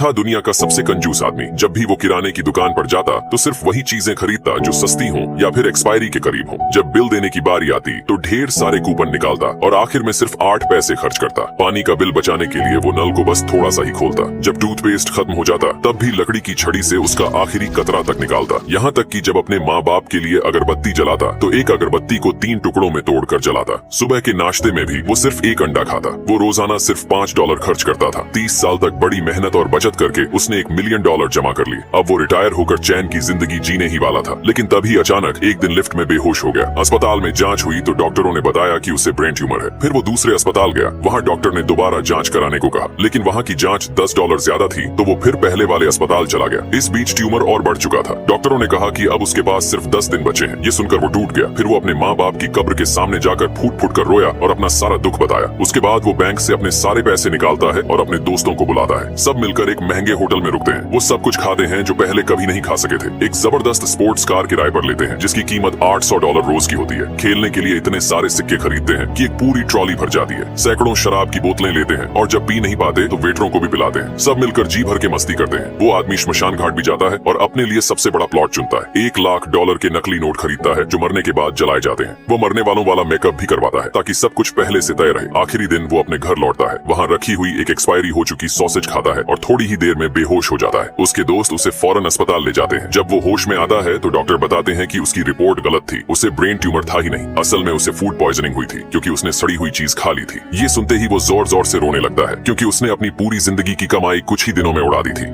था दुनिया का सबसे कंजूस आदमी। जब भी वो किराने की दुकान पर जाता तो सिर्फ वही चीजें खरीदता जो सस्ती हों या फिर एक्सपायरी के करीब हों। जब बिल देने की बारी आती तो ढेर सारे कूपन निकालता और आखिर में सिर्फ 8 पैसे खर्च करता। पानी का बिल बचाने के लिए वो नल को बस थोड़ा सा ही खोलता। जब टूथपेस्ट खत्म हो जाता तब भी लकड़ी की छड़ी से उसका आखिरी कतरा तक निकालता। यहाँ तक कि जब अपने माँ बाप के लिए अगरबत्ती जलाता तो एक अगरबत्ती को 3 टुकड़ों में तोड़कर जलाता। सुबह के नाश्ते में भी वो सिर्फ 1 अंडा खाता। वो रोजाना सिर्फ $5 खर्च करता था। 30 साल तक बड़ी मेहनत और बचत करके उसने $1 मिलियन जमा कर लिए। अब वो रिटायर होकर चैन की जिंदगी जीने ही वाला था। लेकिन तभी अचानक एक दिन लिफ्ट में बेहोश हो गया। अस्पताल में जांच हुई तो डॉक्टरों ने बताया कि उसे ब्रेन ट्यूमर है। फिर वो दूसरे अस्पताल गया। वहाँ डॉक्टर ने दोबारा जांच कराने को कहा, लेकिन वहाँ की जांच $10 ज्यादा थी तो वो फिर पहले वाले अस्पताल चला गया। इस बीच ट्यूमर और बढ़ चुका था। डॉक्टरों ने कहा कि अब उसके पास सिर्फ 10 दिन बचे हैं। ये सुनकर वो टूट गया। फिर वो अपने माँ बाप की कब्र के सामने जाकर फूट फूट कर रोया और अपना सारा दुख बताया। उसके बाद वो बैंक से अपने सारे पैसे निकालता है और अपने दोस्तों को बुलाता है। सब मिलकर एक महंगे होटल में रुकते हैं। वो सब कुछ खाते हैं जो पहले कभी नहीं खा सके थे। एक जबरदस्त स्पोर्ट्स कार किराए पर लेते हैं जिसकी कीमत $800 रोज की होती है। खेलने के लिए इतने सारे सिक्के खरीदते हैं कि एक पूरी ट्रॉली भर जाती है। सैकड़ों शराब की बोतलें लेते हैं और जब पी नहीं पाते तो वेटरों को भी पिलाते हैं। सब मिलकर जी भर के मस्ती करते हैं। वो आदमी श्मशान घाट भी जाता है और अपने लिए सबसे बड़ा प्लॉट चुनता है। $1 लाख के नकली नोट खरीदता है जो मरने के बाद जलाए जाते हैं। वो मरने वालों वाला मेकअप भी करवाता है ताकि सब कुछ पहले से तय रहे। आखिरी दिन वो अपने घर लौटता है। वहाँ रखी हुई एक एक्सपायरी हो चुकी सॉसेज खाता है और थोड़ी ही देर में बेहोश हो जाता है। उसके दोस्त उसे फौरन अस्पताल ले जाते हैं। जब वो होश में आता है तो डॉक्टर बताते हैं कि उसकी रिपोर्ट गलत थी। उसे ब्रेन ट्यूमर था ही नहीं। असल में उसे फूड पॉइजनिंग हुई थी क्योंकि उसने सड़ी हुई चीज खा ली थी। ये सुनते ही वो जोर जोर से रोने लगता है क्योंकि उसने अपनी पूरी जिंदगी की कमाई कुछ ही दिनों में उड़ा दी थी।